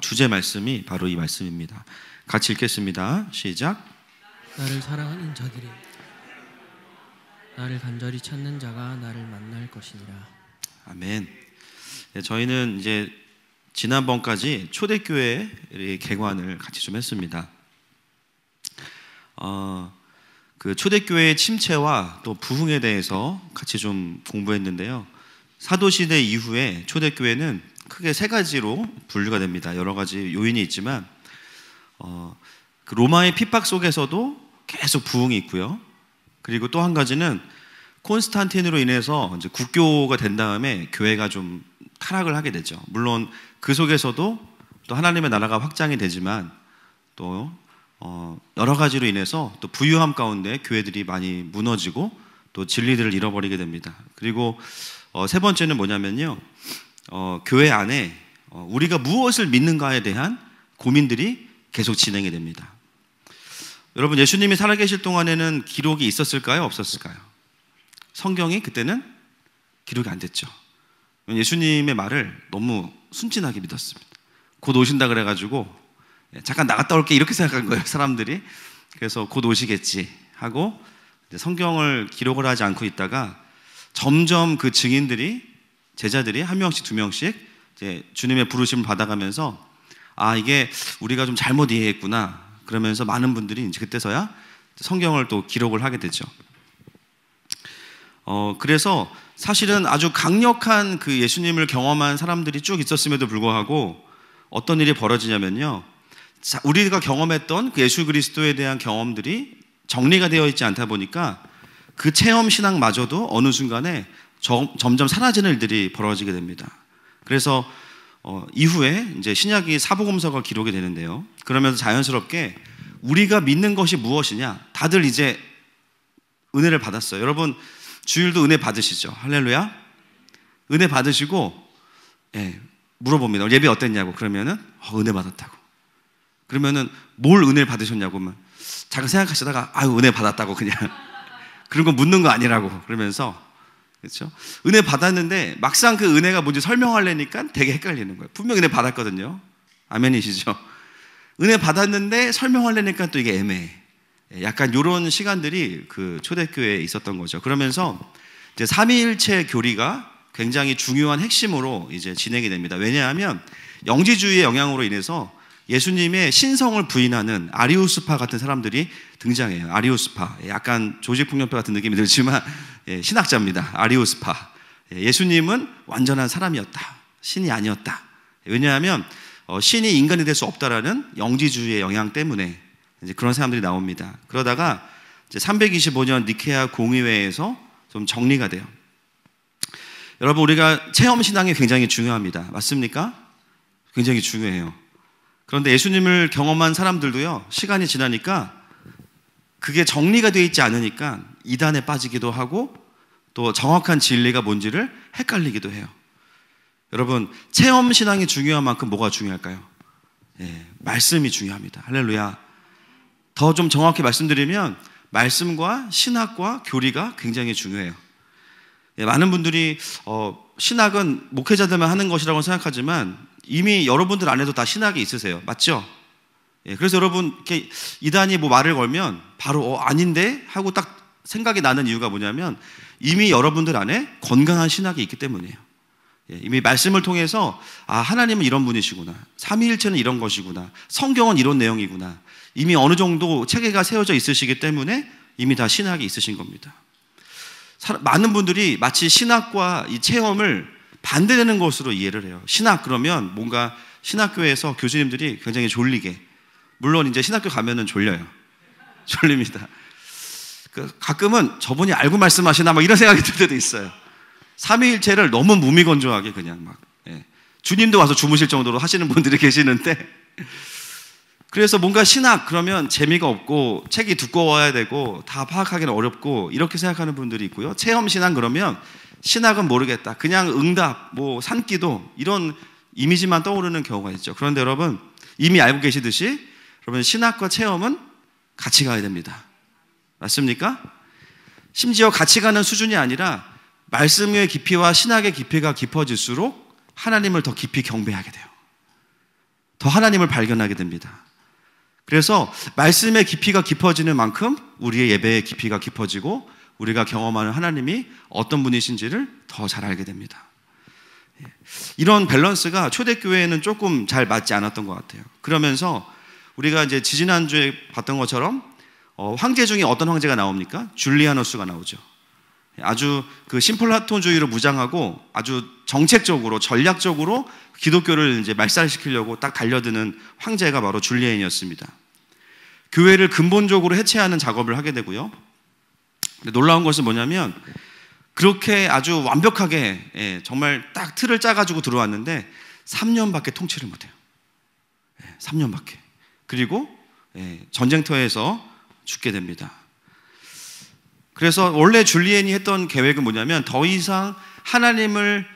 주제 말씀이 바로 이 말씀입니다. 같이 읽겠습니다. 시작. 나를 사랑하는 자들이 나를 간절히 찾는 자가 나를 만날 것이니라. 아멘. 네, 저희는 이제 지난번까지 초대교회 개관을 같이 좀 했습니다. 그 초대교회의 침체와 또 부흥에 대해서 같이 좀 공부했는데요. 사도시대 이후에 초대교회는 크게 세 가지로 분류가 됩니다. 여러 가지 요인이 있지만 그 로마의 핍박 속에서도 계속 부흥이 있고요. 그리고 또 한 가지는 콘스탄틴으로 인해서 이제 국교가 된 다음에 교회가 좀 타락을 하게 되죠. 물론 그 속에서도 또 하나님의 나라가 확장이 되지만 또 여러 가지로 인해서 또 부유함 가운데 교회들이 많이 무너지고 또 진리들을 잃어버리게 됩니다. 그리고 세 번째는 뭐냐면요, 교회 안에 우리가 무엇을 믿는가에 대한 고민들이 계속 진행이 됩니다. 여러분, 예수님이 살아계실 동안에는 기록이 있었을까요? 없었을까요? 성경이 그때는 기록이 안 됐죠. 예수님의 말을 너무 순진하게 믿었습니다. 곧 오신다 그래가지고 잠깐 나갔다 올게 이렇게 생각한 거예요, 사람들이. 그래서 곧 오시겠지 하고 성경을 기록을 하지 않고 있다가 점점 그 증인들이, 제자들이 한 명씩 두 명씩 이제 주님의 부르심을 받아가면서 이게 우리가 좀 잘못 이해했구나 그러면서 많은 분들이 이제 그때서야 성경을 또 기록을 하게 되죠. 그래서 사실은 아주 강력한 그 예수님을 경험한 사람들이 쭉 있었음에도 불구하고 어떤 일이 벌어지냐면요, 우리가 경험했던 그 예수 그리스도에 대한 경험들이 정리가 되어 있지 않다 보니까 그 체험 신앙마저도 어느 순간에 점점 사라지는 일들이 벌어지게 됩니다. 그래서 이후에 이제 신약이 사복음서가 기록이 되는데요, 그러면서 자연스럽게 우리가 믿는 것이 무엇이냐, 다들 이제 은혜를 받았어요. 여러분 주일도 은혜 받으시죠? 할렐루야. 은혜 받으시고 물어봅니다. 예배 어땠냐고. 그러면은 은혜 받았다고. 그러면은 뭘 은혜를 받으셨냐고 하면 잠깐 생각하시다가 은혜 받았다고 그냥 그런 거 묻는 거 아니라고 그러면서, 그렇죠? 은혜 받았는데 막상 그 은혜가 뭔지 설명하려니까 되게 헷갈리는 거예요. 분명 은혜 받았거든요. 아멘이시죠? 은혜 받았는데 설명하려니까 또 이게 애매해. 약간 이런 시간들이 그 초대교회에 있었던 거죠. 그러면서 이제 삼위일체 교리가 굉장히 중요한 핵심으로 이제 진행이 됩니다. 왜냐하면 영지주의의 영향으로 인해서 예수님의 신성을 부인하는 아리우스파 같은 사람들이 등장해요. 아리우스파, 약간 조직폭력배 같은 느낌이 들지만 신학자입니다. 아리우스파. 예수님은 완전한 사람이었다, 신이 아니었다. 왜냐하면 신이 인간이 될 수 없다라는 영지주의의 영향 때문에 이제 그런 사람들이 나옵니다. 그러다가 이제 325년 니케아 공의회에서 좀 정리가 돼요. 여러분, 우리가 체험 신앙이 굉장히 중요합니다. 맞습니까? 굉장히 중요해요. 그런데 예수님을 경험한 사람들도요, 시간이 지나니까 그게 정리가 되어 있지 않으니까 이단에 빠지기도 하고 또 정확한 진리가 뭔지를 헷갈리기도 해요. 여러분, 체험 신앙이 중요한 만큼 뭐가 중요할까요? 말씀이 중요합니다. 할렐루야. 더 좀 정확히 말씀드리면 말씀과 신학과 교리가 굉장히 중요해요. 많은 분들이 신학은 목회자들만 하는 것이라고 생각하지만 이미 여러분들 안에도 다 신학이 있으세요. 맞죠? 그래서 여러분 이렇게 이단이 뭐 말을 걸면 바로 아닌데 하고 딱 생각이 나는 이유가 뭐냐면 이미 여러분들 안에 건강한 신학이 있기 때문이에요. 이미 말씀을 통해서 하나님은 이런 분이시구나, 삼위일체는 이런 것이구나, 성경은 이런 내용이구나, 이미 어느 정도 체계가 세워져 있으시기 때문에 이미 다 신학이 있으신 겁니다. 많은 분들이 마치 신학과 이 체험을 반대되는 것으로 이해를 해요. 신학 그러면 뭔가 신학교에서 교수님들이 굉장히 졸리게, 물론 이제 신학교 가면은 졸려요. 졸립니다. 가끔은 저분이 알고 말씀하시나 막 이런 생각이 들 때도 있어요. 삼위일체를 너무 무미건조하게 그냥 막 주님도 와서 주무실 정도로 하시는 분들이 계시는데, 그래서 뭔가 신학 그러면 재미가 없고 책이 두꺼워야 되고 다 파악하기는 어렵고 이렇게 생각하는 분들이 있고요. 체험 신앙 그러면 신학은 모르겠다, 그냥 응답, 뭐 산기도, 이런 이미지만 떠오르는 경우가 있죠. 그런데 여러분 이미 알고 계시듯이 여러분 신학과 체험은 같이 가야 됩니다. 맞습니까? 심지어 같이 가는 수준이 아니라 말씀의 깊이와 신학의 깊이가 깊어질수록 하나님을 더 깊이 경배하게 돼요. 더 하나님을 발견하게 됩니다. 그래서 말씀의 깊이가 깊어지는 만큼 우리의 예배의 깊이가 깊어지고 우리가 경험하는 하나님이 어떤 분이신지를 더 잘 알게 됩니다. 이런 밸런스가 초대교회에는 조금 잘 맞지 않았던 것 같아요. 그러면서 우리가 이제 지지난주에 봤던 것처럼 황제 중에 어떤 황제가 나옵니까? 줄리아누스가 나오죠. 아주 그 심플라톤주의로 무장하고 아주 정책적으로 전략적으로 기독교를 이제 말살시키려고 딱 달려드는 황제가 바로 줄리안이었습니다. 교회를 근본적으로 해체하는 작업을 하게 되고요. 근데 놀라운 것은 뭐냐면 그렇게 아주 완벽하게 정말 딱 틀을 짜가지고 들어왔는데 3년밖에 통치를 못해요. 3년밖에. 그리고 전쟁터에서 죽게 됩니다. 그래서 원래 줄리엔이 했던 계획은 뭐냐면 더 이상 하나님을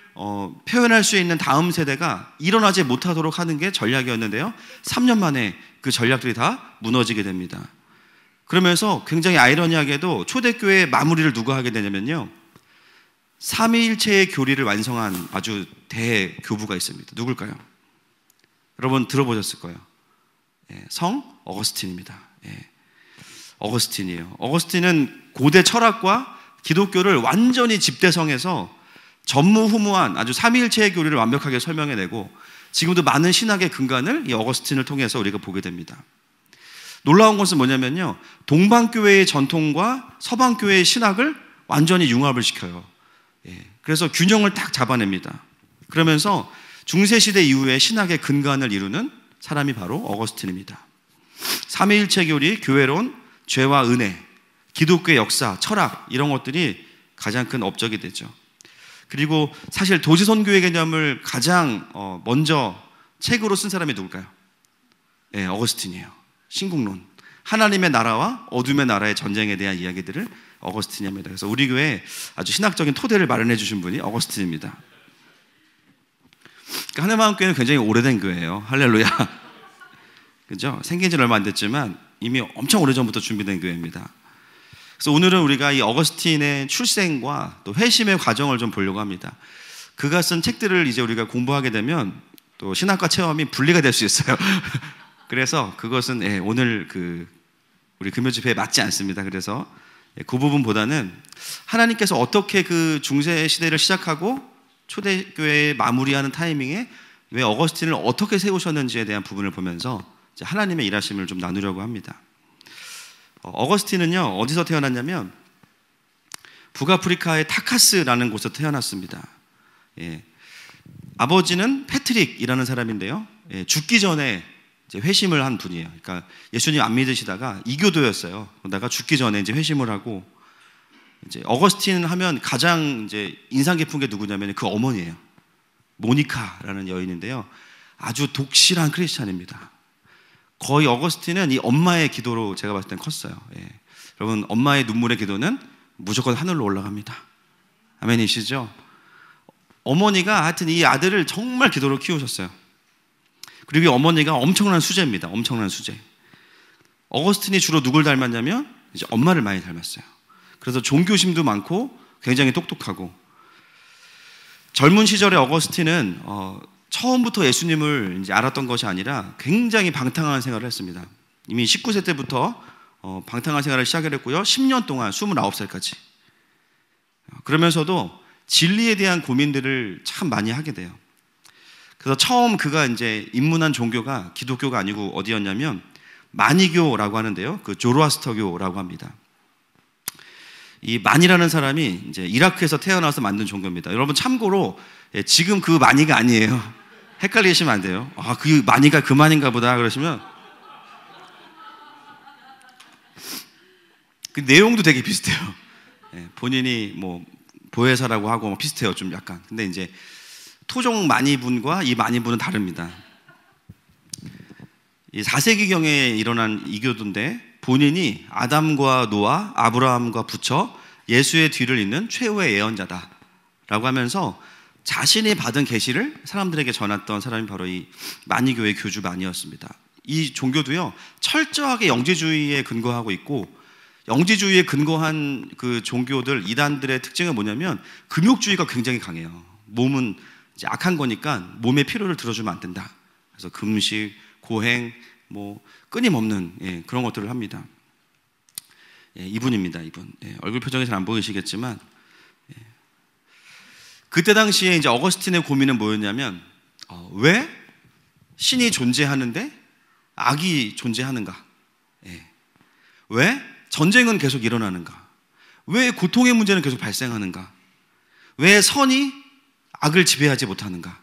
표현할 수 있는 다음 세대가 일어나지 못하도록 하는 게 전략이었는데요. 3년 만에 그 전략들이 다 무너지게 됩니다. 그러면서 굉장히 아이러니하게도 초대교회의 마무리를 누가 하게 되냐면요, 삼위일체의 교리를 완성한 아주 대교부가 있습니다. 누굴까요? 여러분 들어보셨을 거예요. 성 어거스틴입니다. 어거스틴이에요. 어거스틴은 고대 철학과 기독교를 완전히 집대성해서 전무후무한 아주 삼위일체의 교리를 완벽하게 설명해내고 지금도 많은 신학의 근간을 이 어거스틴을 통해서 우리가 보게 됩니다. 놀라운 것은 뭐냐면요, 동방교회의 전통과 서방교회의 신학을 완전히 융합을 시켜요. 그래서 균형을 딱 잡아냅니다. 그러면서 중세시대 이후에 신학의 근간을 이루는 사람이 바로 어거스틴입니다. 삼위일체 교리, 교회론, 죄와 은혜, 기독교의 역사, 철학 이런 것들이 가장 큰 업적이 되죠. 그리고 사실 도시선교의 개념을 가장 먼저 책으로 쓴 사람이 누굴까요? 어거스틴이에요. 신국론, 하나님의 나라와 어둠의 나라의 전쟁에 대한 이야기들을 어거스틴이 합니다. 그래서 우리 교회에 아주 신학적인 토대를 마련해 주신 분이 어거스틴입니다. 그러니까 하늘마음교회는 굉장히 오래된 교회예요. 할렐루야. 그죠? 생긴 지는 얼마 안 됐지만 이미 엄청 오래전부터 준비된 교회입니다. 그래서 오늘은 우리가 이 어거스틴의 출생과 또 회심의 과정을 좀 보려고 합니다. 그가 쓴 책들을 이제 우리가 공부하게 되면 또 신학과 체험이 분리가 될 수 있어요. 그래서 그것은 오늘 우리 금요 집회에 맞지 않습니다. 그래서 그 부분보다는 하나님께서 어떻게 그 중세 시대를 시작하고 초대교회에 마무리하는 타이밍에 왜 어거스틴을 어떻게 세우셨는지에 대한 부분을 보면서 이제 하나님의 일하심을 좀 나누려고 합니다. 어거스틴은요, 어디서 태어났냐면 북아프리카의 타카스라는 곳에서 태어났습니다. 아버지는 패트릭이라는 사람인데요, 죽기 전에 이제 회심을 한 분이에요. 그러니까 예수님 안 믿으시다가 이교도였어요. 그러다가 죽기 전에 이제 회심을 하고, 이제 어거스틴 하면 가장 이제 인상 깊은 게 누구냐면 그 어머니예요. 모니카라는 여인인데요, 아주 독실한 크리스찬입니다. 거의 어거스틴은 이 엄마의 기도로 제가 봤을 땐 컸어요. 여러분, 엄마의 눈물의 기도는 무조건 하늘로 올라갑니다. 아멘이시죠? 어머니가 하여튼 이 아들을 정말 기도로 키우셨어요. 그리고 이 어머니가 엄청난 수제입니다. 엄청난 수제. 어거스틴이 주로 누굴 닮았냐면 이제 엄마를 많이 닮았어요. 그래서 종교심도 많고 굉장히 똑똑하고, 젊은 시절에 어거스틴은 처음부터 예수님을 이제 알았던 것이 아니라 굉장히 방탕한 생활을 했습니다. 이미 19세 때부터 방탕한 생활을 시작했고요. 10년 동안 29살까지. 그러면서도 진리에 대한 고민들을 참 많이 하게 돼요. 그래서 처음 그가 이제 입문한 종교가 기독교가 아니고 어디였냐면 마니교라고 하는데요, 그 조로아스터교라고 합니다. 이 만이라는 사람이 이제 이라크에서 태어나서 만든 종교입니다. 여러분 참고로 지금 그 마니가 아니에요. 헷갈리시면 안 돼요. 아, 그 마니가 그 만인가 보다 그러시면, 그 내용도 되게 비슷해요. 본인이 뭐 보혜사라고 하고 비슷해요, 좀 약간. 근데 이제 토종 마니분과 이 마니분은 다릅니다. 이 4세기경에 일어난 이교도인데 본인이 아담과 노아, 아브라함과 부처, 예수의 뒤를 잇는 최후의 예언자다라고 하면서 자신이 받은 계시를 사람들에게 전했던 사람이 바로 이 마니교의 교주 마니였습니다. 이 종교도요, 철저하게 영지주의에 근거하고 있고, 영지주의에 근거한 그 종교들, 이단들의 특징은 뭐냐면 금욕주의가 굉장히 강해요. 몸은 이제 악한 거니까 몸의 피로를 들어주면 안 된다. 그래서 금식, 고행, 뭐 끊임없는 그런 것들을 합니다. 이분입니다. 이분. 얼굴 표정이 잘 안 보이시겠지만 그때 당시에 이제 어거스틴의 고민은 뭐였냐면 왜 신이 존재하는데 악이 존재하는가? 왜 전쟁은 계속 일어나는가? 왜 고통의 문제는 계속 발생하는가? 왜 선이 악을 지배하지 못하는가?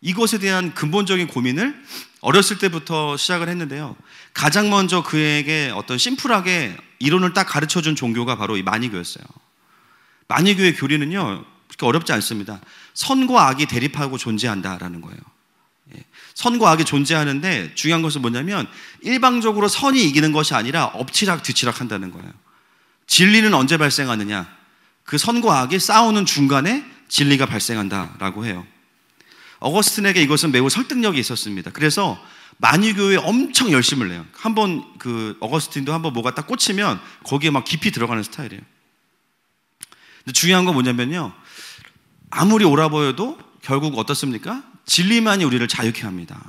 이것에 대한 근본적인 고민을 어렸을 때부터 시작을 했는데요. 가장 먼저 그에게 어떤 심플하게 이론을 딱 가르쳐준 종교가 바로 이 마니교였어요. 마니교의 교리는요, 그렇게 어렵지 않습니다. 선과 악이 대립하고 존재한다라는 거예요. 선과 악이 존재하는데 중요한 것은 뭐냐면 일방적으로 선이 이기는 것이 아니라 엎치락 뒤치락 한다는 거예요. 진리는 언제 발생하느냐? 그 선과 악이 싸우는 중간에 진리가 발생한다라고 해요. 어거스틴에게 이것은 매우 설득력이 있었습니다. 그래서 마니교에 엄청 열심을 내요. 한번 어거스틴도 한번 뭐가 딱 꽂히면 거기에 막 깊이 들어가는 스타일이에요. 근데 중요한 건 뭐냐면요, 아무리 옳아 보여도 결국 어떻습니까? 진리만이 우리를 자유케 합니다.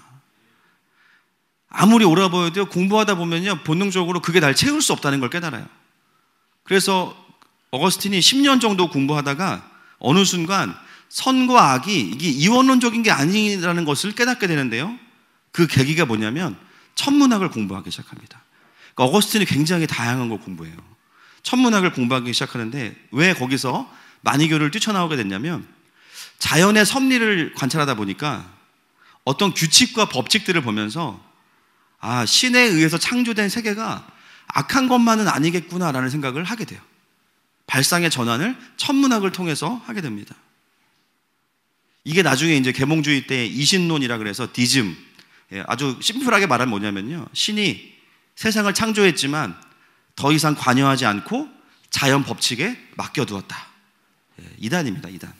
아무리 옳아 보여도 공부하다 보면요, 본능적으로 그게 날 채울 수 없다는 걸 깨달아요. 그래서 어거스틴이 10년 정도 공부하다가 어느 순간 선과 악이 이게 이원론적인 게 아니라는 것을 깨닫게 되는데요. 그 계기가 뭐냐면 천문학을 공부하기 시작합니다. 그러니까 어거스틴이 굉장히 다양한 걸 공부해요. 천문학을 공부하기 시작하는데 왜 거기서 마니교를 뛰쳐나오게 됐냐면 자연의 섭리를 관찰하다 보니까 어떤 규칙과 법칙들을 보면서 신에 의해서 창조된 세계가 악한 것만은 아니겠구나라는 생각을 하게 돼요. 발상의 전환을 천문학을 통해서 하게 됩니다. 이게 나중에 이제 계몽주의 때 이신론이라 그래서 디즘, 아주 심플하게 말하면 뭐냐면요, 신이 세상을 창조했지만 더 이상 관여하지 않고 자연 법칙에 맡겨두었다. 이단입니다, 이단.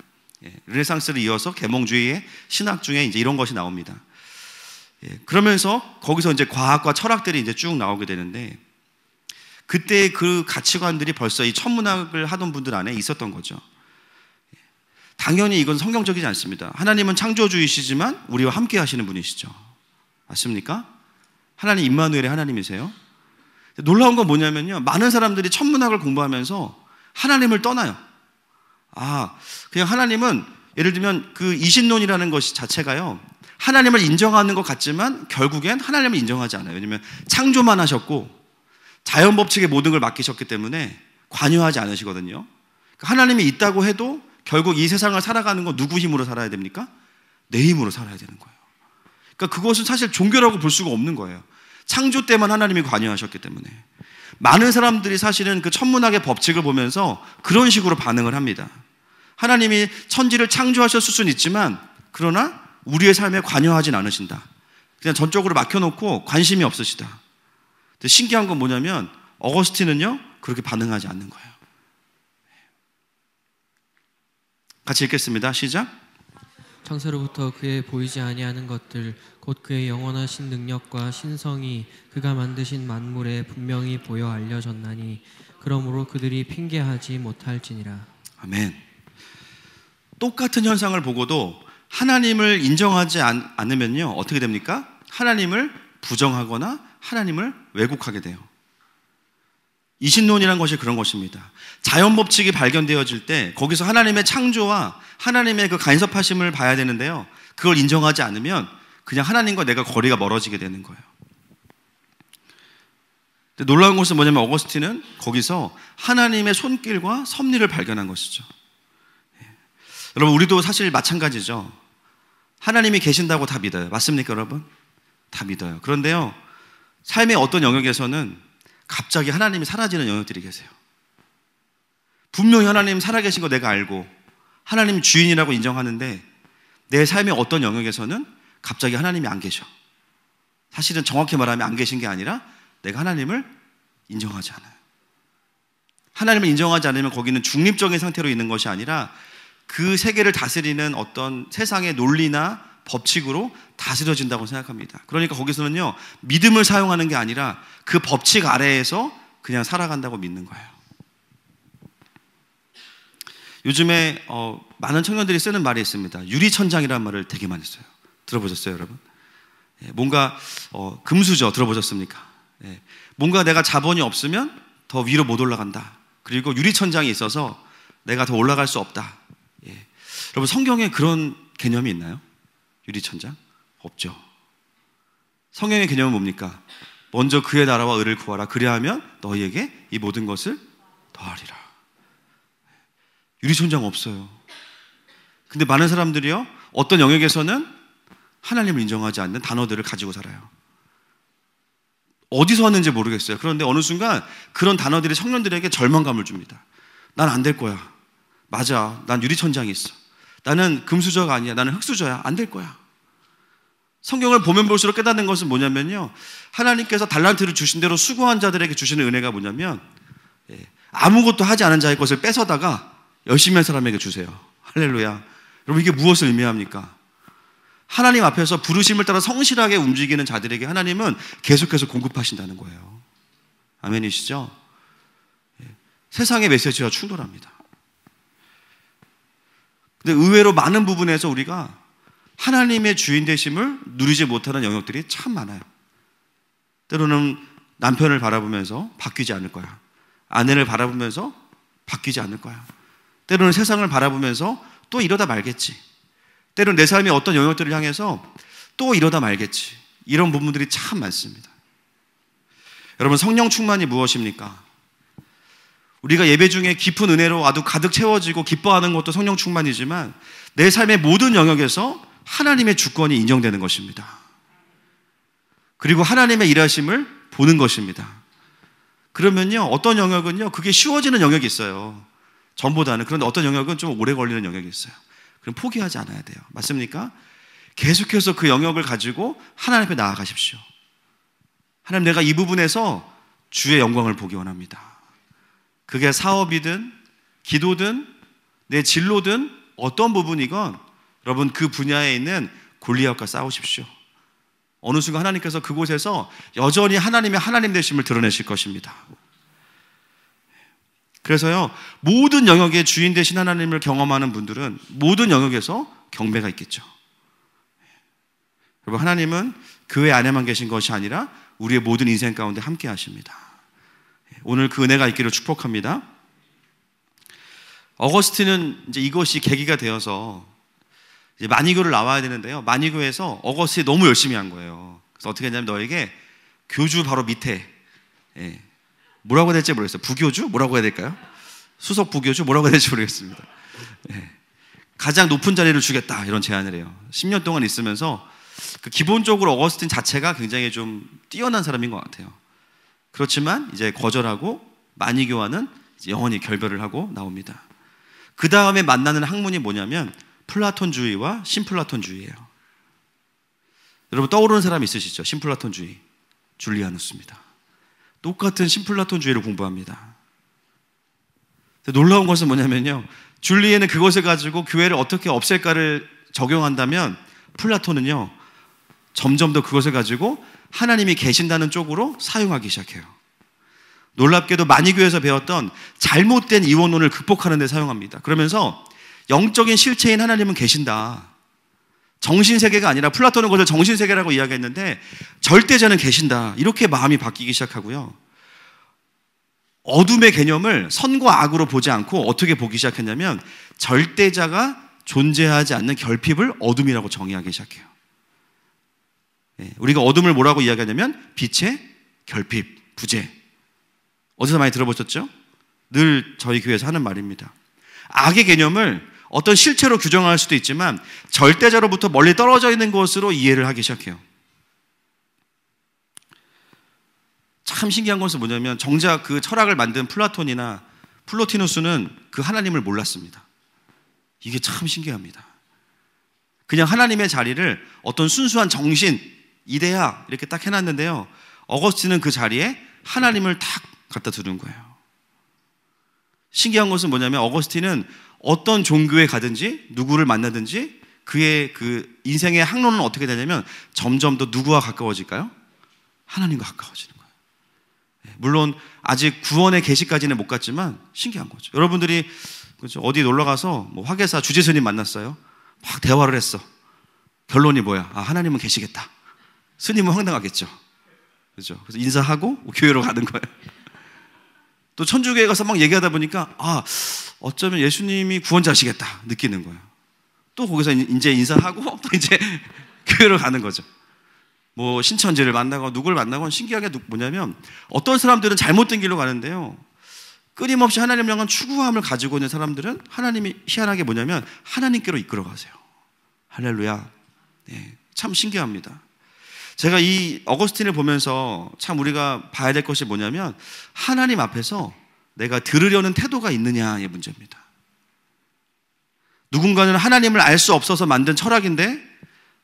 르네상스를 이어서 계몽주의의 신학 중에 이제 이런 것이 나옵니다. 그러면서 거기서 이제 과학과 철학들이 이제 쭉 나오게 되는데 그때 그 가치관들이 벌써 이 천문학을 하던 분들 안에 있었던 거죠. 당연히 이건 성경적이지 않습니다. 하나님은 창조주이시지만 우리와 함께 하시는 분이시죠. 맞습니까? 하나님 임마누엘의 하나님이세요. 놀라운 건 뭐냐면요, 많은 사람들이 천문학을 공부하면서 하나님을 떠나요. 그냥 하나님은 예를 들면 그 이신론이라는 것이 자체가요, 하나님을 인정하는 것 같지만 결국엔 하나님을 인정하지 않아요. 왜냐하면 창조만 하셨고 자연 법칙에 모든 걸 맡기셨기 때문에 관여하지 않으시거든요. 그러니까 하나님이 있다고 해도 결국 이 세상을 살아가는 건 누구 힘으로 살아야 됩니까? 내 힘으로 살아야 되는 거예요. 그러니까 그것은 사실 종교라고 볼 수가 없는 거예요. 창조 때만 하나님이 관여하셨기 때문에. 많은 사람들이 사실은 그 천문학의 법칙을 보면서 그런 식으로 반응을 합니다. 하나님이 천지를 창조하셨을 수는 있지만 그러나 우리의 삶에 관여하진 않으신다. 그냥 전적으로 막혀놓고 관심이 없으시다. 근데 신기한 건 뭐냐면 어거스틴은요, 그렇게 반응하지 않는 거예요. 같이 읽겠습니다. 시작. 창세로부터 그의 보이지 아니하는 것들 곧 그의 영원하신 능력과 신성이 그가 만드신 만물에 분명히 보여 알려졌나니 그러므로 그들이 핑계하지 못할지니라. 아멘. 똑같은 현상을 보고도 하나님을 인정하지 않으면요, 어떻게 됩니까? 하나님을 부정하거나 하나님을 왜곡하게 돼요. 이신론이란 것이 그런 것입니다. 자연 법칙이 발견되어질 때 거기서 하나님의 창조와 하나님의 그 간섭하심을 봐야 되는데요, 그걸 인정하지 않으면 그냥 하나님과 내가 거리가 멀어지게 되는 거예요. 근데 놀라운 것은 뭐냐면 어거스틴은 거기서 하나님의 손길과 섭리를 발견한 것이죠. 여러분, 우리도 사실 마찬가지죠. 하나님이 계신다고 다 믿어요. 맞습니까, 여러분? 다 믿어요. 그런데요, 삶의 어떤 영역에서는 갑자기 하나님이 사라지는 영역들이 계세요. 분명히 하나님 살아계신 거 내가 알고 하나님 주인이라고 인정하는데 내 삶의 어떤 영역에서는 갑자기 하나님이 안 계셔. 사실은 정확히 말하면 안 계신 게 아니라 내가 하나님을 인정하지 않아요. 하나님을 인정하지 않으면 거기는 중립적인 상태로 있는 것이 아니라 그 세계를 다스리는 어떤 세상의 논리나 법칙으로 다스려진다고 생각합니다. 그러니까 거기서는요, 믿음을 사용하는 게 아니라 그 법칙 아래에서 그냥 살아간다고 믿는 거예요. 요즘에 많은 청년들이 쓰는 말이 있습니다. 유리천장이라는 말을 되게 많이 써요. 들어보셨어요, 여러분? 뭔가 금수저 들어보셨습니까? 뭔가 내가 자본이 없으면 더 위로 못 올라간다. 그리고 유리천장이 있어서 내가 더 올라갈 수 없다. 여러분, 성경에 그런 개념이 있나요? 유리천장? 없죠. 성경의 개념은 뭡니까? 먼저 그의 나라와 의를 구하라. 그리하면 너희에게 이 모든 것을 더하리라. 유리천장 없어요. 근데 많은 사람들이요, 어떤 영역에서는 하나님을 인정하지 않는 단어들을 가지고 살아요. 어디서 왔는지 모르겠어요. 그런데 어느 순간 그런 단어들이 청년들에게 절망감을 줍니다. 난 안 될 거야. 맞아. 난 유리천장이 있어. 나는 금수저가 아니야. 나는 흙수저야. 안 될 거야. 성경을 보면 볼수록 깨닫는 것은 뭐냐면요, 하나님께서 달란트를 주신 대로 수고한 자들에게 주시는 은혜가 뭐냐면, 아무것도 하지 않은 자의 것을 뺏어다가 열심히 한 사람에게 주세요. 할렐루야. 여러분, 이게 무엇을 의미합니까? 하나님 앞에서 부르심을 따라 성실하게 움직이는 자들에게 하나님은 계속해서 공급하신다는 거예요. 아멘이시죠? 세상의 메시지와 충돌합니다. 근데 의외로 많은 부분에서 우리가 하나님의 주인 되심을 누리지 못하는 영역들이 참 많아요. 때로는 남편을 바라보면서 바뀌지 않을 거야. 아내를 바라보면서 바뀌지 않을 거야. 때로는 세상을 바라보면서 또 이러다 말겠지. 때로는 내 삶의 어떤 영역들을 향해서 또 이러다 말겠지. 이런 부분들이 참 많습니다. 여러분, 성령 충만이 무엇입니까? 우리가 예배 중에 깊은 은혜로 아주 가득 채워지고 기뻐하는 것도 성령 충만이지만, 내 삶의 모든 영역에서 하나님의 주권이 인정되는 것입니다. 그리고 하나님의 일하심을 보는 것입니다. 그러면요, 어떤 영역은요, 그게 쉬워지는 영역이 있어요. 전보다는. 그런데 어떤 영역은 좀 오래 걸리는 영역이 있어요. 그럼 포기하지 않아야 돼요. 맞습니까? 계속해서 그 영역을 가지고 하나님 앞에 나아가십시오. 하나님, 내가 이 부분에서 주의 영광을 보기 원합니다. 그게 사업이든 기도든 내 진로든 어떤 부분이건 여러분, 그 분야에 있는 골리앗과 싸우십시오. 어느 순간 하나님께서 그곳에서 여전히 하나님의 하나님 되심을 드러내실 것입니다. 그래서요, 모든 영역의 주인 되신 하나님을 경험하는 분들은 모든 영역에서 경배가 있겠죠. 여러분, 하나님은 교회 안에만 계신 것이 아니라 우리의 모든 인생 가운데 함께 하십니다. 오늘 그 은혜가 있기를 축복합니다. 어거스틴은 이제 이것이 계기가 되어서 이제 만이교를 나와야 되는데요, 만이교에서 어거스틴이 너무 열심히 한 거예요. 그래서 어떻게 했냐면, 너에게 교주 바로 밑에, 뭐라고 해야 될지 모르겠어요. 부교주? 뭐라고 해야 될까요? 수석 부교주? 뭐라고 해야 될지 모르겠습니다. 가장 높은 자리를 주겠다, 이런 제안을 해요. 10년 동안 있으면서 기본적으로 어거스틴 자체가 굉장히 좀 뛰어난 사람인 것 같아요. 그렇지만 이제 거절하고 만이교와는 이제 영원히 결별을 하고 나옵니다. 그 다음에 만나는 학문이 뭐냐면 플라톤주의와 신플라톤주의예요. 여러분, 떠오르는 사람 있으시죠? 신플라톤주의, 줄리아누스입니다. 똑같은 신플라톤주의를 공부합니다. 놀라운 것은 뭐냐면요, 줄리에는 그것을 가지고 교회를 어떻게 없앨까를 적용한다면, 플라톤은요 점점 더 그것을 가지고 하나님이 계신다는 쪽으로 사용하기 시작해요. 놀랍게도 만이교에서 배웠던 잘못된 이원론을 극복하는 데 사용합니다. 그러면서 영적인 실체인 하나님은 계신다, 정신세계가 아니라, 플라톤은 그것을 정신세계라고 이야기했는데 절대자는 계신다, 이렇게 마음이 바뀌기 시작하고요, 어둠의 개념을 선과 악으로 보지 않고 어떻게 보기 시작했냐면, 절대자가 존재하지 않는 결핍을 어둠이라고 정의하기 시작해요. 우리가 어둠을 뭐라고 이야기하냐면 빛의 결핍, 부재. 어디서 많이 들어보셨죠? 늘 저희 교회에서 하는 말입니다. 악의 개념을 어떤 실체로 규정할 수도 있지만 절대자로부터 멀리 떨어져 있는 것으로 이해를 하기 시작해요. 참 신기한 것은 뭐냐면, 정작 그 철학을 만든 플라톤이나 플로티누스는 그 하나님을 몰랐습니다. 이게 참 신기합니다. 그냥 하나님의 자리를 어떤 순수한 정신, 이데아 이렇게 딱 해놨는데요, 어거스틴은 그 자리에 하나님을 탁 갖다 두는 거예요. 신기한 것은 뭐냐면, 어거스틴은 어떤 종교에 가든지 누구를 만나든지 그의 그 인생의 항로는 어떻게 되냐면 점점 더 누구와 가까워질까요? 하나님과 가까워지는 거예요. 물론 아직 구원의 계시까지는 못 갔지만 신기한 거죠. 여러분들이 그렇죠, 어디 놀러 가서 뭐 화계사 주지스님 만났어요. 막 대화를 했어. 결론이 뭐야? 아, 하나님은 계시겠다. 스님은 황당하겠죠. 그렇죠? 그래서 인사하고 교회로 가는 거예요. 또 천주교회 가서 막 얘기하다 보니까 어쩌면 예수님이 구원자시겠다 느끼는 거예요. 또 거기서 이제 인사하고 또 이제 교회로 가는 거죠. 뭐 신천지를 만나고 누구를 만나고 신기하게 뭐냐면 어떤 사람들은 잘못된 길로 가는데요. 끊임없이 하나님을 향한 추구함을 가지고 있는 사람들은 하나님이 희한하게 뭐냐면 하나님께로 이끌어 가세요. 할렐루야. 네, 참 신기합니다. 제가 이 어거스틴을 보면서 참 우리가 봐야 될 것이 뭐냐면 하나님 앞에서 내가 들으려는 태도가 있느냐의 문제입니다. 누군가는 하나님을 알 수 없어서 만든 철학인데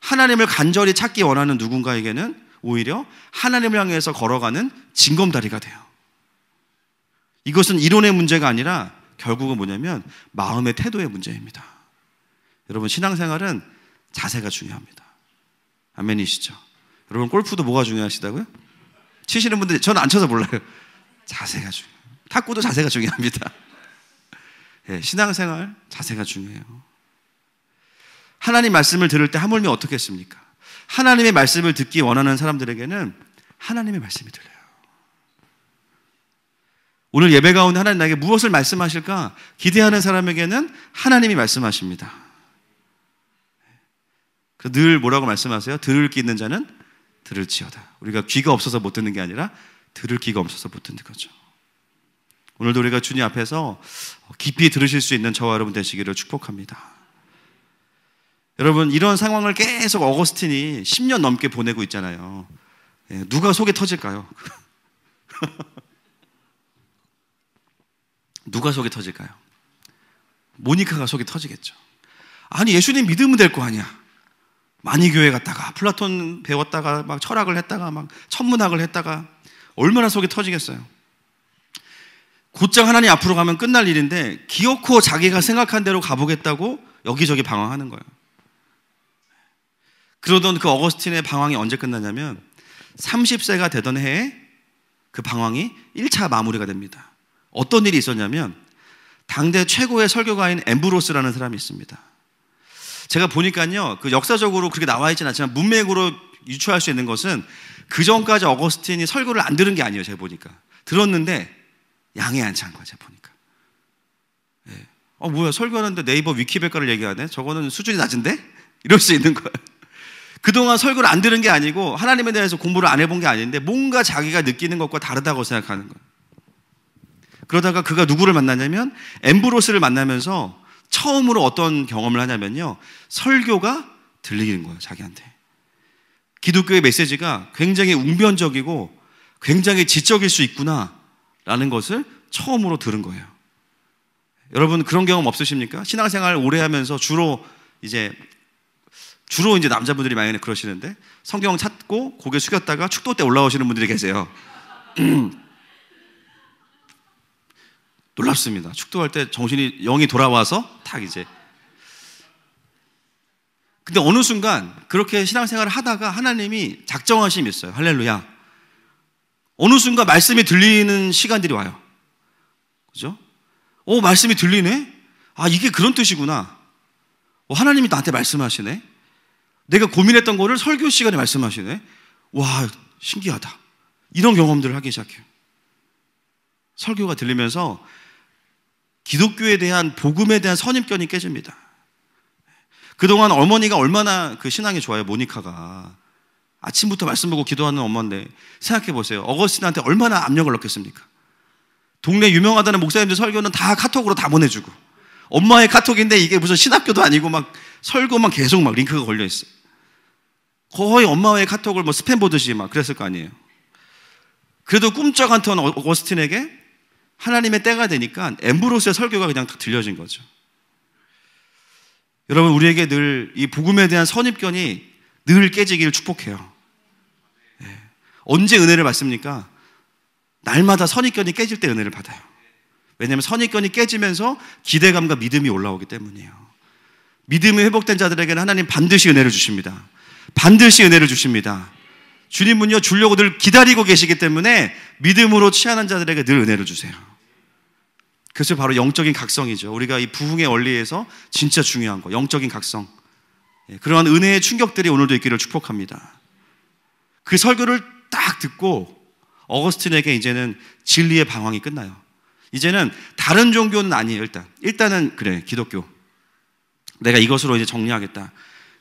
하나님을 간절히 찾기 원하는 누군가에게는 오히려 하나님을 향해서 걸어가는 징검다리가 돼요. 이것은 이론의 문제가 아니라 결국은 뭐냐면 마음의 태도의 문제입니다. 여러분, 신앙생활은 자세가 중요합니다. 아멘이시죠? 여러분, 골프도 뭐가 중요하시다고요? 치시는 분들, 저는 안 쳐서 몰라요. 자세가 중요해요. 탁구도 자세가 중요합니다. 네, 신앙생활 자세가 중요해요. 하나님 말씀을 들을 때 하물며 어떻게 했습니까? 하나님의 말씀을 듣기 원하는 사람들에게는 하나님의 말씀이 들려요. 오늘 예배 가운데 하나님 나에게 무엇을 말씀하실까 기대하는 사람에게는 하나님이 말씀하십니다. 늘 뭐라고 말씀하세요? 들을 귀 있는 자는 들을지어다. 우리가 귀가 없어서 못 듣는 게 아니라 들을 귀가 없어서 못 듣는 거죠. 오늘도 우리가 주님 앞에서 깊이 들으실 수 있는 저와 여러분 되시기를 축복합니다. 여러분, 이런 상황을 계속 어거스틴이 10년 넘게 보내고 있잖아요. 누가 속이 터질까요? 누가 속이 터질까요? 모니카가 속이 터지겠죠. 아니, 예수님 믿으면 될 거 아니야. 많이 교회 갔다가 플라톤 배웠다가 막 철학을 했다가 막 천문학을 했다가 얼마나 속이 터지겠어요. 곧장 하나님 앞으로 가면 끝날 일인데 기어코 자기가 생각한 대로 가보겠다고 여기저기 방황하는 거예요. 그러던 그 어거스틴의 방황이 언제 끝나냐면 30세가 되던 해에 그 방황이 1차 마무리가 됩니다. 어떤 일이 있었냐면 당대 최고의 설교가인 엠브로스라는 사람이 있습니다. 제가 보니까요, 그 역사적으로 그렇게 나와 있지는 않지만 문맥으로 유추할 수 있는 것은 그 전까지 어거스틴이 설교를 안 들은 게 아니에요. 제가 보니까 들었는데 양해 안 찬 거야. 제가 보니까. 네. 뭐야, 설교하는데 네이버 위키백과를 얘기하네. 저거는 수준이 낮은데? 이럴 수 있는 거예요. 그동안 설교를 안 들은 게 아니고 하나님에 대해서 공부를 안 해본 게 아닌데 뭔가 자기가 느끼는 것과 다르다고 생각하는 거예요. 그러다가 그가 누구를 만나냐면 엠브로스를 만나면서 처음으로 어떤 경험을 하냐면요, 설교가 들리는 거예요. 자기한테 기독교의 메시지가 굉장히 웅변적이고 굉장히 지적일 수 있구나 라는 것을 처음으로 들은 거예요. 여러분, 그런 경험 없으십니까? 신앙생활 오래 하면서 주로 이제 남자분들이 많이 그러시는데 성경 찾고 고개 숙였다가 축도 때 올라오시는 분들이 계세요. 놀랍습니다. 축도할 때 정신이 영이 돌아와서 탁 이제. 근데 어느 순간 그렇게 신앙생활을 하다가 하나님이 작정하심이 있어요. 할렐루야. 어느 순간 말씀이 들리는 시간들이 와요. 그죠? 말씀이 들리네? 이게 그런 뜻이구나. 하나님이 나한테 말씀하시네. 내가 고민했던 거를 설교 시간에 말씀하시네. 와, 신기하다. 이런 경험들을 하기 시작해요. 설교가 들리면서 기독교에 대한 복음에 대한 선입견이 깨집니다. 그동안 어머니가 얼마나 그 신앙이 좋아요. 모니카가 아침부터 말씀 보고 기도하는 엄마인데 생각해 보세요. 어거스틴한테 얼마나 압력을 넣겠습니까? 동네 유명하다는 목사님들 설교는 다 카톡으로 다 보내주고, 엄마의 카톡인데 이게 무슨 신학교도 아니고 막 설교만 계속 막 링크가 걸려 있어요. 거의 엄마의 카톡을 뭐 스팸 보듯이 막 그랬을 거 아니에요. 그래도 꿈쩍 않던 어거스틴에게 하나님의 때가 되니까 엠브로스의 설교가 그냥 다 들려진 거죠. 여러분, 우리에게 늘 이 복음에 대한 선입견이 늘 깨지기를 축복해요. 네. 언제 은혜를 받습니까? 날마다 선입견이 깨질 때 은혜를 받아요. 왜냐하면 선입견이 깨지면서 기대감과 믿음이 올라오기 때문이에요. 믿음이 회복된 자들에게는 하나님 반드시 은혜를 주십니다. 반드시 은혜를 주십니다. 주님은요, 주려고 늘 기다리고 계시기 때문에 믿음으로 취하는 자들에게 늘 은혜를 주세요. 그것이 바로 영적인 각성이죠. 우리가 이 부흥의 원리에서 진짜 중요한 거, 영적인 각성. 그러한 은혜의 충격들이 오늘도 있기를 축복합니다. 그 설교를 딱 듣고 어거스틴에게 이제는 진리의 방황이 끝나요. 이제는 다른 종교는 아니에요. 일단은 그래, 기독교. 내가 이것으로 이제 정리하겠다.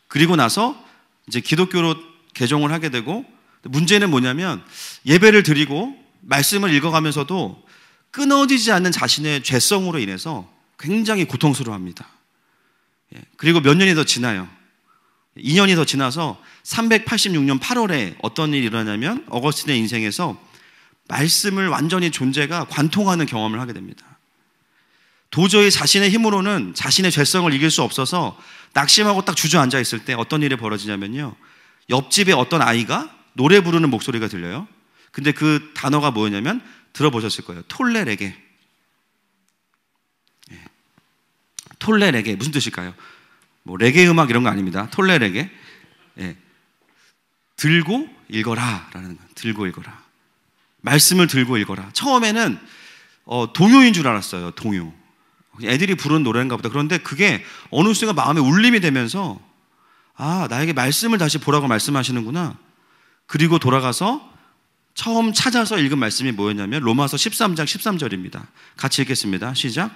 그리고 나서 이제 기독교로 개종을 하게 되고, 문제는 뭐냐면 예배를 드리고 말씀을 읽어가면서도 끊어지지 않는 자신의 죄성으로 인해서 굉장히 고통스러워합니다. 그리고 몇 년이 더 지나요. 2년이 더 지나서 386년 8월에 어떤 일이 일어나냐면 어거스틴의 인생에서 말씀을 완전히 존재가 관통하는 경험을 하게 됩니다. 도저히 자신의 힘으로는 자신의 죄성을 이길 수 없어서 낙심하고 딱 주저앉아 있을 때 어떤 일이 벌어지냐면요, 옆집에 어떤 아이가 노래 부르는 목소리가 들려요. 근데 그 단어가 뭐였냐면, 들어보셨을 거예요. 톨레레게. 톨레레게 무슨 뜻일까요? 뭐 레게 음악 이런 거 아닙니다. 톨레레게. 들고 읽어라 라는 거예요. 들고 읽어라. 말씀을 들고 읽어라. 처음에는 동요인 줄 알았어요. 동요. 애들이 부르는 노래인가 보다. 그런데 그게 어느 순간 마음에 울림이 되면서, 아, 나에게 말씀을 다시 보라고 말씀하시는구나. 그리고 돌아가서 처음 찾아서 읽은 말씀이 뭐였냐면 로마서 13장 13절입니다. 같이 읽겠습니다. 시작.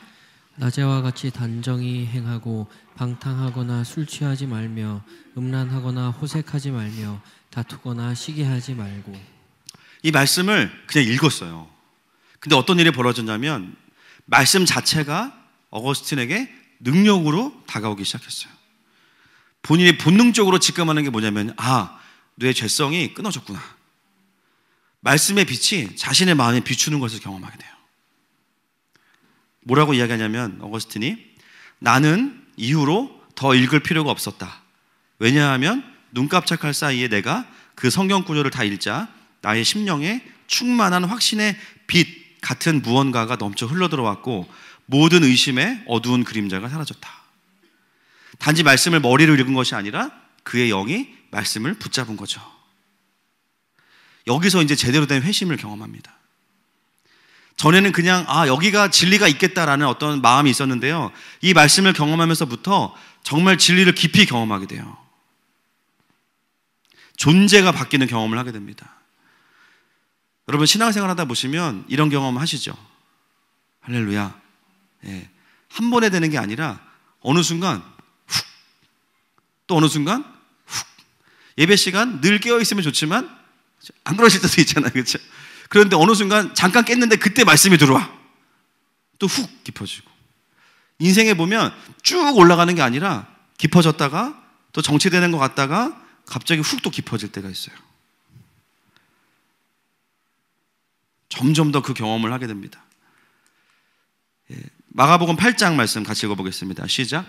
낮에와 같이 단정히 행하고 방탕하거나 술 취하지 말며 음란하거나 호색하지 말며 다투거나 시기하지 말고. 이 말씀을 그냥 읽었어요. 근데 어떤 일이 벌어졌냐면 말씀 자체가 어거스틴에게 능력으로 다가오기 시작했어요. 본인이 본능적으로 직감하는 게 뭐냐면, 아, 뇌 죄성이 끊어졌구나. 말씀의 빛이 자신의 마음에 비추는 것을 경험하게 돼요. 뭐라고 이야기하냐면 어거스틴이, 나는 이후로 더 읽을 필요가 없었다. 왜냐하면 눈 깜짝할 사이에 내가 그 성경 구절을 다 읽자 나의 심령에 충만한 확신의 빛 같은 무언가가 넘쳐 흘러들어왔고 모든 의심의 어두운 그림자가 사라졌다. 단지 말씀을 머리로 읽은 것이 아니라 그의 영이 말씀을 붙잡은 거죠. 여기서 이제 제대로 된 회심을 경험합니다. 전에는 그냥 여기가 진리가 있겠다라는 어떤 마음이 있었는데요, 이 말씀을 경험하면서부터 정말 진리를 깊이 경험하게 돼요. 존재가 바뀌는 경험을 하게 됩니다. 여러분 신앙생활 하다 보시면 이런 경험 하시죠? 할렐루야. 한 번에 되는 게 아니라 어느 순간 훅, 또 어느 순간 훅. 예배 시간 늘 깨어있으면 좋지만 안 그러실 때도 있잖아요. 그렇죠? 그런데 어느 순간 잠깐 깼는데 그때 말씀이 들어와. 또 훅 깊어지고. 인생에 보면 쭉 올라가는 게 아니라 깊어졌다가 또 정체되는 것 같다가 갑자기 훅 또 깊어질 때가 있어요. 점점 더 그 경험을 하게 됩니다. 마가복음 8장 말씀 같이 읽어보겠습니다. 시작.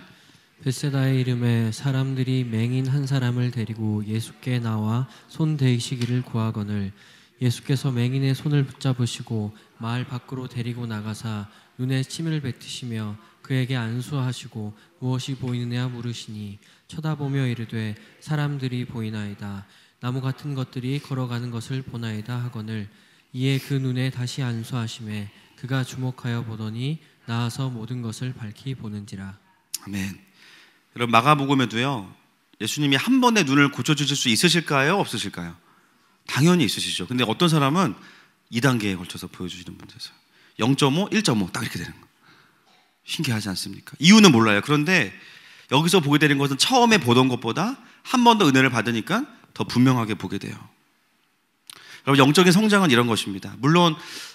벳세다의 이름에 사람들이 맹인 한 사람을 데리고 예수께 나와 손 대시기를 구하거늘 예수께서 맹인의 손을 붙잡으시고 마을 밖으로 데리고 나가사 눈에 침을 뱉으시며 그에게 안수하시고 무엇이 보이느냐 물으시니 쳐다보며 이르되 사람들이 보이나이다. 나무 같은 것들이 걸어가는 것을 보나이다 하거늘 이에 그 눈에 다시 안수하시매 그가 주목하여 보더니 나아서 모든 것을 밝히 보는지라. 아멘. 여러분 마가복음에도요, 예수님이 한 번에 눈을 고쳐주실 수 있으실까요? 없으실까요? 당연히 있으시죠. 근데 어떤 사람은 2단계에 걸쳐서 보여주시는 분도 있어요. 0.5, 1.5 딱 이렇게 되는 거예요. 신기하지 않습니까? 이유는 몰라요. 그런데 여기서 보게 되는 것은 처음에 보던 것보다 한 번 더 은혜를 받으니까 더 분명하게 보게 돼요. 여러분 영적인 성장은 이런 것입니다. 물론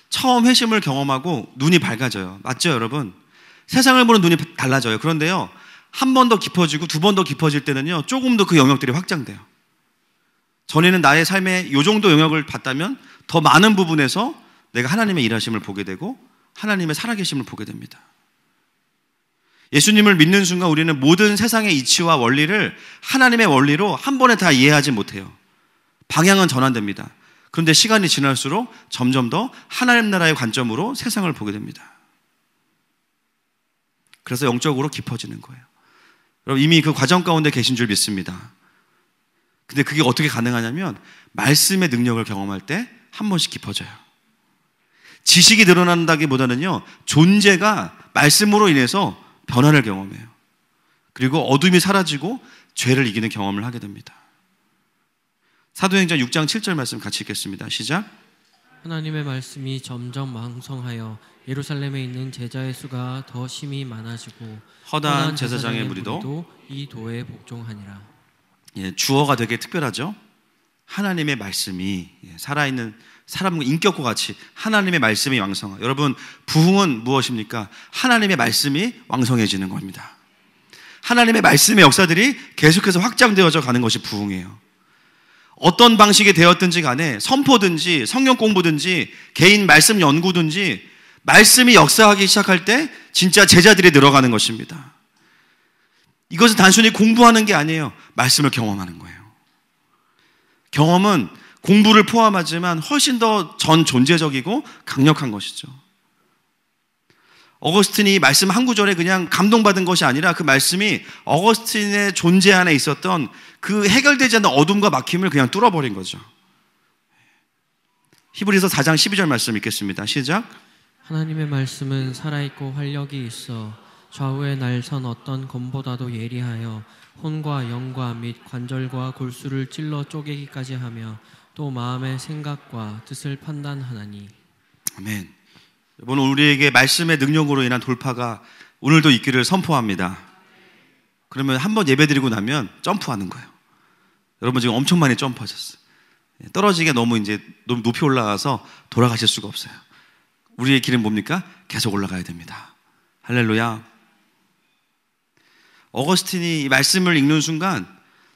처음 회심을 경험하고 눈이 밝아져요. 맞죠 여러분? 세상을 보는 눈이 달라져요. 그런데요, 한 번 더 깊어지고 두 번 더 깊어질 때는요, 조금 더 그 영역들이 확장돼요. 전에는 나의 삶에 이 정도 영역을 봤다면 더 많은 부분에서 내가 하나님의 일하심을 보게 되고 하나님의 살아계심을 보게 됩니다. 예수님을 믿는 순간 우리는 모든 세상의 이치와 원리를 하나님의 원리로 한 번에 다 이해하지 못해요. 방향은 전환됩니다. 그런데 시간이 지날수록 점점 더 하나님 나라의 관점으로 세상을 보게 됩니다. 그래서 영적으로 깊어지는 거예요. 여러분 이미 그 과정 가운데 계신 줄 믿습니다. 근데 그게 어떻게 가능하냐면 말씀의 능력을 경험할 때 한 번씩 깊어져요. 지식이 늘어난다기보다는요, 존재가 말씀으로 인해서 변화를 경험해요. 그리고 어둠이 사라지고 죄를 이기는 경험을 하게 됩니다. 사도행전 6장 7절 말씀 같이 읽겠습니다. 시작. 하나님의 말씀이 점점 왕성하여 예루살렘에 있는 제자의 수가 더 심히 많아지고 허다한 제사장의 무리도 이 도에 복종하니라. 주어가 되게 특별하죠. 하나님의 말씀이 살아있는 사람과 인격과 같이 하나님의 말씀이 왕성하. 여러분, 부흥은 무엇입니까? 하나님의 말씀이 왕성해지는 겁니다. 하나님의 말씀의 역사들이 계속해서 확장되어져 가는 것이 부흥이에요. 어떤 방식이 되었든지 간에 선포든지 성경 공부든지 개인 말씀 연구든지 말씀이 역사하기 시작할 때 진짜 제자들이 늘어가는 것입니다. 이것은 단순히 공부하는 게 아니에요. 말씀을 경험하는 거예요. 경험은 공부를 포함하지만 훨씬 더 전 존재적이고 강력한 것이죠. 어거스틴이 말씀 한 구절에 그냥 감동받은 것이 아니라 그 말씀이 어거스틴의 존재 안에 있었던 그 해결되지 않는 어둠과 막힘을 그냥 뚫어버린 거죠. 히브리서 4장 12절 말씀 읽겠습니다. 시작. 하나님의 말씀은 살아있고 활력이 있어 좌우에 날선 어떤 검보다도 예리하여 혼과 영과 및 관절과 골수를 찔러 쪼개기까지 하며 또 마음의 생각과 뜻을 판단하나니. 아멘. 여러분, 우리에게 말씀의 능력으로 인한 돌파가 오늘도 있기를 선포합니다. 그러면 한번 예배드리고 나면 점프하는 거예요. 여러분 지금 엄청 많이 점프하셨어요. 떨어지게 너무 높이 올라가서 돌아가실 수가 없어요. 우리의 길은 뭡니까? 계속 올라가야 됩니다. 할렐루야. 어거스틴이 이 말씀을 읽는 순간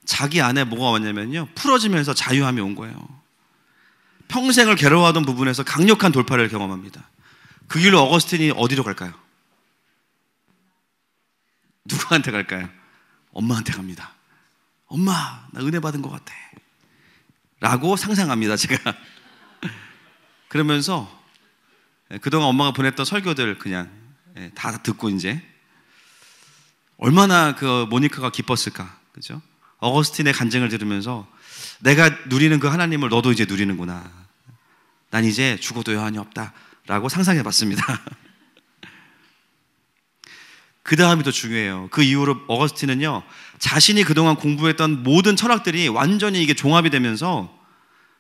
자기 안에 뭐가 왔냐면요, 풀어지면서 자유함이 온 거예요. 평생을 괴로워하던 부분에서 강력한 돌파를 경험합니다. 그 길로 어거스틴이 어디로 갈까요? 누구한테 갈까요? 엄마한테 갑니다. 엄마, 나 은혜 받은 것 같아 라고 상상합니다, 제가. 그러면서 그동안 엄마가 보냈던 설교들 그냥 다 듣고 이제 얼마나 그 모니카가 기뻤을까, 그죠? 어거스틴의 간증을 들으면서 내가 누리는 그 하나님을 너도 이제 누리는구나. 난 이제 죽어도 여한이 없다 라고 상상해 봤습니다. 그 다음이 더 중요해요. 그 이후로 어거스틴은요, 자신이 그동안 공부했던 모든 철학들이 완전히 이게 종합이 되면서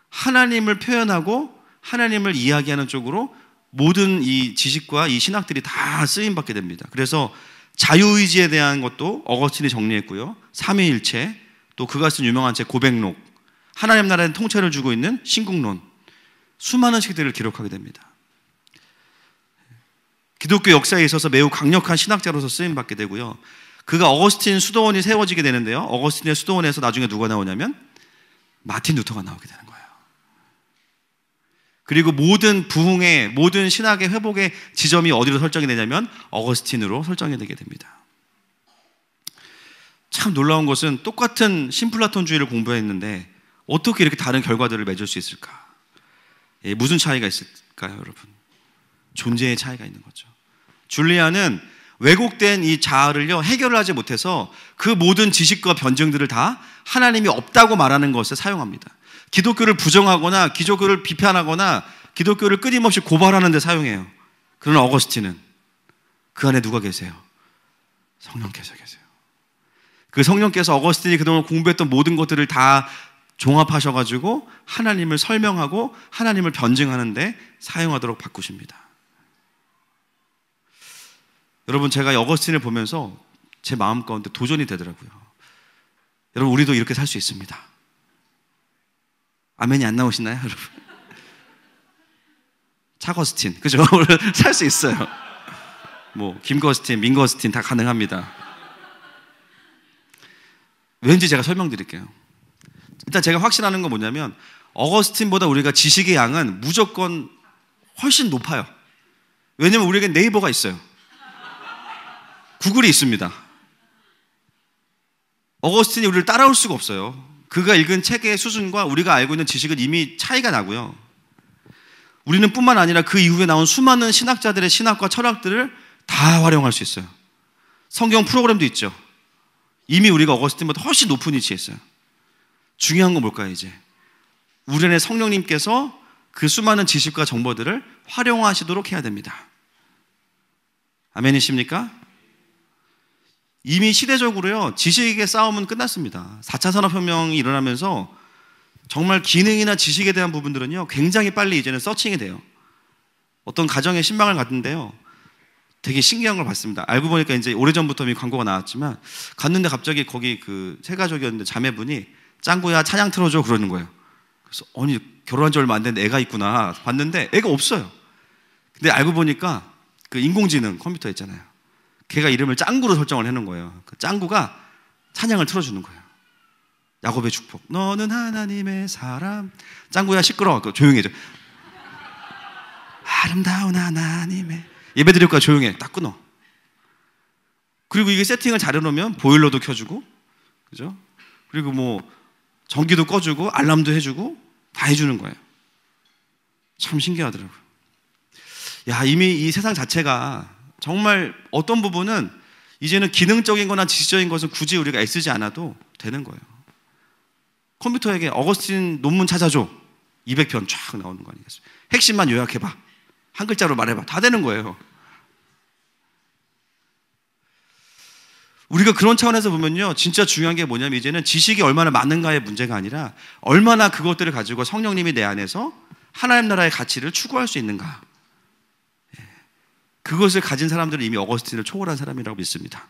하나님을 표현하고 하나님을 이야기하는 쪽으로 모든 이 지식과 이 신학들이 다 쓰임받게 됩니다. 그래서 자유의지에 대한 것도 어거스틴이 정리했고요, 삼위일체, 또 그가 쓴 유명한 책 고백록, 하나님 나라의 통째를 주고 있는 신국론, 수많은 책들을 기록하게 됩니다. 기독교 역사에 있어서 매우 강력한 신학자로서 쓰임받게 되고요, 그가 어거스틴 수도원이 세워지게 되는데요, 어거스틴의 수도원에서 나중에 누가 나오냐면 마틴 루터가 나오게 되는 거예요. 그리고 모든 부흥의, 모든 신학의 회복의 지점이 어디로 설정이 되냐면 어거스틴으로 설정이 되게 됩니다. 참 놀라운 것은 똑같은 신플라톤주의를 공부했는데 어떻게 이렇게 다른 결과들을 맺을 수 있을까? 무슨 차이가 있을까요, 여러분? 존재의 차이가 있는 거죠. 줄리안은 왜곡된 이 자아를요, 해결을 하지 못해서 그 모든 지식과 변증들을 다 하나님이 없다고 말하는 것에 사용합니다. 기독교를 부정하거나 기독교를 비판하거나 기독교를 끊임없이 고발하는 데 사용해요. 그러나 어거스틴은 그 안에 누가 계세요? 성령께서 계세요. 그 성령께서 어거스틴이 그동안 공부했던 모든 것들을 다 종합하셔가지고 하나님을 설명하고 하나님을 변증하는 데 사용하도록 바꾸십니다. 여러분, 제가 어거스틴을 보면서 제 마음 가운데 도전이 되더라고요. 여러분, 우리도 이렇게 살 수 있습니다. 아멘이 안 나오시나요, 여러분? 차거스틴, 그죠? 살 수 있어요. 뭐 김거스틴, 민거스틴 다 가능합니다. 왠지 제가 설명드릴게요. 일단 제가 확신하는 건 뭐냐면 어거스틴보다 우리가 지식의 양은 무조건 훨씬 높아요. 왜냐면 우리에게 네이버가 있어요. 구글이 있습니다. 어거스틴이 우리를 따라올 수가 없어요. 그가 읽은 책의 수준과 우리가 알고 있는 지식은 이미 차이가 나고요, 우리는 뿐만 아니라 그 이후에 나온 수많은 신학자들의 신학과 철학들을 다 활용할 수 있어요. 성경 프로그램도 있죠. 이미 우리가 어거스틴보다 훨씬 높은 위치에 있어요. 중요한 건 뭘까요? 이제 우리 안에 성령님께서 그 수많은 지식과 정보들을 활용하시도록 해야 됩니다. 아멘이십니까? 이미 시대적으로요, 지식의 싸움은 끝났습니다. 4차 산업혁명이 일어나면서 정말 기능이나 지식에 대한 부분들은요, 굉장히 빨리 이제는 서칭이 돼요. 어떤 가정에 신방을 갔는데요, 되게 신기한 걸 봤습니다. 알고 보니까 이제 오래전부터 이 광고가 나왔지만, 갔는데 갑자기 거기 그 세 가족이었는데 자매분이 짱구야 찬양 틀어줘 그러는 거예요. 그래서 아니 결혼한 지 얼마 안 된 애가 있구나 봤는데 애가 없어요. 근데 알고 보니까 그 인공지능 컴퓨터 있잖아요. 걔가 이름을 짱구로 설정을 해놓은 거예요. 그 짱구가 찬양을 틀어주는 거예요. 야곱의 축복. 너는 하나님의 사람. 짱구야 시끄러워. 조용히 해줘. 아름다운 하나님의. 예배 드릴 거야 조용해. 딱 끊어. 그리고 이게 세팅을 잘 해놓으면 보일러도 켜주고, 그죠? 그리고 뭐 전기도 꺼주고 알람도 해주고 다 해주는 거예요. 참 신기하더라고요. 야, 이미 이 세상 자체가 정말 어떤 부분은 이제는 기능적인 거나 지식적인 것은 굳이 우리가 애쓰지 않아도 되는 거예요. 컴퓨터에게 어거스틴 논문 찾아줘. 200편 쫙 나오는 거 아니겠어요? 핵심만 요약해봐. 한 글자로 말해봐. 다 되는 거예요. 우리가 그런 차원에서 보면요, 진짜 중요한 게 뭐냐면 이제는 지식이 얼마나 많은가의 문제가 아니라 얼마나 그것들을 가지고 성령님이 내 안에서 하나님 나라의 가치를 추구할 수 있는가. 그것을 가진 사람들은 이미 어거스틴을 초월한 사람이라고 믿습니다.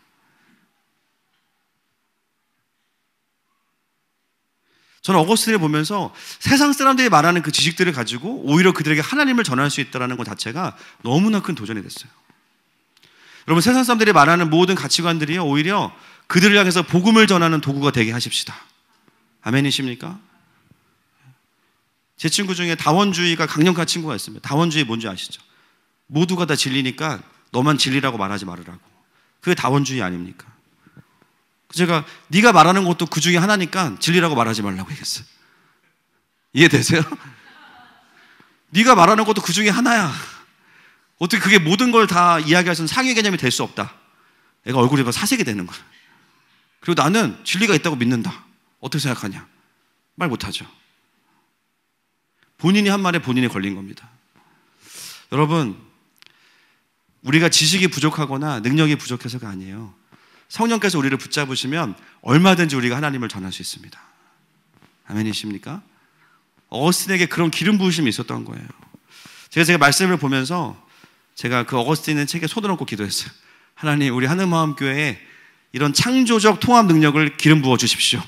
저는 어거스틴을 보면서 세상 사람들이 말하는 그 지식들을 가지고 오히려 그들에게 하나님을 전할 수 있다는 것 자체가 너무나 큰 도전이 됐어요. 여러분, 세상 사람들이 말하는 모든 가치관들이요, 오히려 그들을 향해서 복음을 전하는 도구가 되게 하십시다. 아멘이십니까? 제 친구 중에 다원주의가 강력한 친구가 있습니다. 다원주의 뭔지 아시죠? 모두가 다 진리니까 너만 진리라고 말하지 말으라고. 그게 다원주의 아닙니까? 제가 네가 말하는 것도 그 중에 하나니까 진리라고 말하지 말라고 얘기했어요. 이해되세요? 네가 말하는 것도 그 중에 하나야. 어떻게 그게 모든 걸 다 이야기할 수 있는 상위 개념이 될 수 없다. 애가 얼굴이 사색이 되는 거야. 그리고 나는 진리가 있다고 믿는다. 어떻게 생각하냐? 말 못하죠. 본인이 한 말에 본인이 걸린 겁니다. 여러분, 우리가 지식이 부족하거나 능력이 부족해서가 아니에요. 성령께서 우리를 붙잡으시면 얼마든지 우리가 하나님을 전할 수 있습니다. 아멘이십니까? 어거스틴에게 그런 기름 부으심이 있었던 거예요. 제가 말씀을 보면서 제가 그 어거스틴의 책에 손을 얹고 기도했어요. 하나님, 우리 하늘마음교회에 이런 창조적 통합 능력을 기름 부어 주십시오.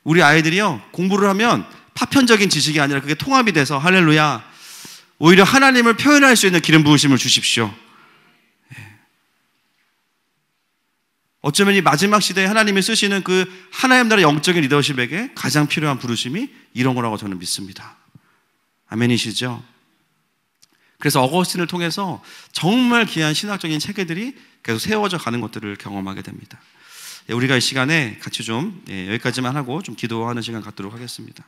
우리 아이들이요, 공부를 하면 파편적인 지식이 아니라 그게 통합이 돼서, 할렐루야, 오히려 하나님을 표현할 수 있는 기름 부으심을 주십시오. 어쩌면 이 마지막 시대에 하나님이 쓰시는 그 하나님 나라 영적인 리더십에게 가장 필요한 부르심이 이런 거라고 저는 믿습니다. 아멘이시죠? 그래서 어거스틴을 통해서 정말 귀한 신학적인 체계들이 계속 세워져 가는 것들을 경험하게 됩니다. 우리가 이 시간에 같이 좀 여기까지만 하고 좀 기도하는 시간 갖도록 하겠습니다.